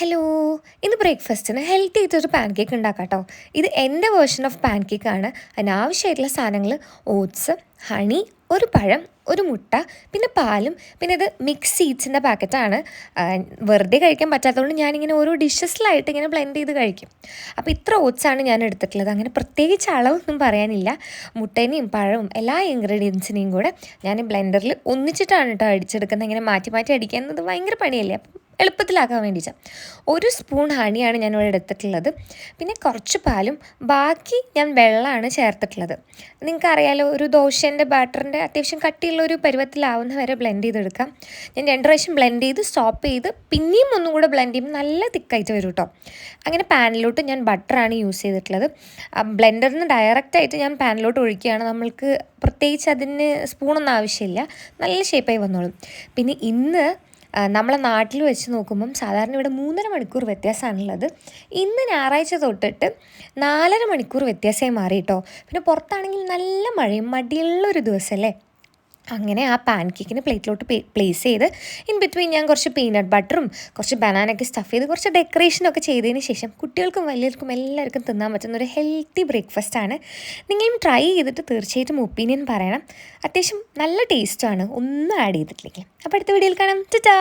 Hello, ഇന്ന് ബ്രേക്ക്ഫാസ്റ്റിന് healthy ആയിട്ടൊരു പാൻ കേക്ക് ഉണ്ടാക്കാം കേട്ടോ. ഇത് എൻ്റെ വേർഷൻ ഓഫ് പാൻ കേക്കാണ്. അതിനാവശ്യമായിട്ടുള്ള സാധനങ്ങൾ ഓട്സ്, ഹണി, ഒരു പഴം, ഒരു മുട്ട, പിന്നെ പാലും, പിന്നെ ഇത് മിക്സ് സീഡ്സിൻ്റെ പാക്കറ്റാണ്. വെറുതെ കഴിക്കാൻ പറ്റാത്തതുകൊണ്ട് ഞാനിങ്ങനെ ഓരോ ഡിഷസിലായിട്ട് ഇങ്ങനെ ബ്ലെൻഡ് ചെയ്ത് കഴിക്കും. അപ്പോൾ ഇത്ര ഓട്സാണ് ഞാൻ എടുത്തിട്ടുള്ളത്. അങ്ങനെ പ്രത്യേകിച്ച് അളവൊന്നും പറയാനില്ല. മുട്ടേനെയും പഴവും എല്ലാ ഇൻഗ്രീഡിയൻസിനെയും കൂടെ ഞാൻ ബ്ലെൻഡറിൽ ഒന്നിച്ചിട്ടാണ് കേട്ടോ അടിച്ചെടുക്കുന്നത്. ഇങ്ങനെ മാറ്റി മാറ്റി അടിക്കുന്നത് ഭയങ്കര പണിയല്ലേ, അപ്പം എളുപ്പത്തിലാക്കാൻ വേണ്ടിയിട്ട് ഒരു സ്പൂൺ ഹണിയാണ് ഞാനിവിടെ എടുത്തിട്ടുള്ളത്. പിന്നെ കുറച്ച് പാലും ബാക്കി ഞാൻ വെള്ളമാണ് ചേർത്തിട്ടുള്ളത്. നിങ്ങൾക്കറിയാലോ, ഒരു ദോശേൻ്റെ ബാറ്ററിൻ്റെ അത്യാവശ്യം കട്ടിയുള്ള ഒരു പരുവത്തിലാവുന്ന വരെ ബ്ലെൻഡ് ചെയ്തെടുക്കാം. ഞാൻ 2 പ്രാവശ്യം ബ്ലെൻഡ് ചെയ്ത് സ്റ്റോപ്പ് ചെയ്ത് പിന്നെയും ഒന്നും കൂടെ ബ്ലെൻഡ് ചെയ്യുമ്പോൾ നല്ല തിക്കായിട്ട് വരും കേട്ടോ. അങ്ങനെ പാനിലോട്ട് ഞാൻ ബട്ടറാണ് യൂസ് ചെയ്തിട്ടുള്ളത്. ബ്ലെൻഡറിൽ നിന്ന് ഡയറക്റ്റായിട്ട് ഞാൻ പാനിലോട്ട് ഒഴിക്കുകയാണ്. നമ്മൾക്ക് പ്രത്യേകിച്ച് അതിന് സ്പൂണൊന്നും ആവശ്യമില്ല, നല്ല ഷേപ്പായി വന്നോളും. പിന്നെ ഇന്ന് നമ്മളെ നാട്ടിൽ വെച്ച് നോക്കുമ്പം സാധാരണ ഇവിടെ 3.5 മണിക്കൂർ വ്യത്യാസമാണുള്ളത്. ഇന്ന് ഞായറാഴ്ച തൊട്ടിട്ട് 4.5 മണിക്കൂർ വ്യത്യാസമായി മാറി കേട്ടോ. പിന്നെ പുറത്താണെങ്കിൽ നല്ല മഴയും മടിയുള്ളൊരു ദിവസമല്ലേ. അങ്ങനെ ആ പാൻ കേക്കിന് പ്ലേറ്റിലോട്ട് പ്ലേസ് ചെയ്ത് ഇൻ ബിറ്റ്വീൻ ഞാൻ കുറച്ച് പീനട്ട് ബട്ടറും കുറച്ച് ബനാനൊക്കെ സ്റ്റഫ് ചെയ്ത് കുറച്ച് ഡെക്കറേഷനൊക്കെ ചെയ്തതിന് ശേഷം കുട്ടികൾക്കും വലിയവർക്കും എല്ലാവർക്കും തിന്നാൻ പറ്റുന്ന ഒരു ഹെൽത്തി ബ്രേക്ക്ഫാസ്റ്റാണ്. നിങ്ങളും ട്രൈ ചെയ്തിട്ട് തീർച്ചയായിട്ടും ഒപ്പീനിയൻ പറയണം. അത്യാവശ്യം നല്ല ടേസ്റ്റാണ്, ഒന്നും ആഡ് ചെയ്തിട്ടില്ലെങ്കിൽ. അപ്പോൾ അടുത്ത വീഡിയോയിൽ കാണാം. ടാറ്റാ.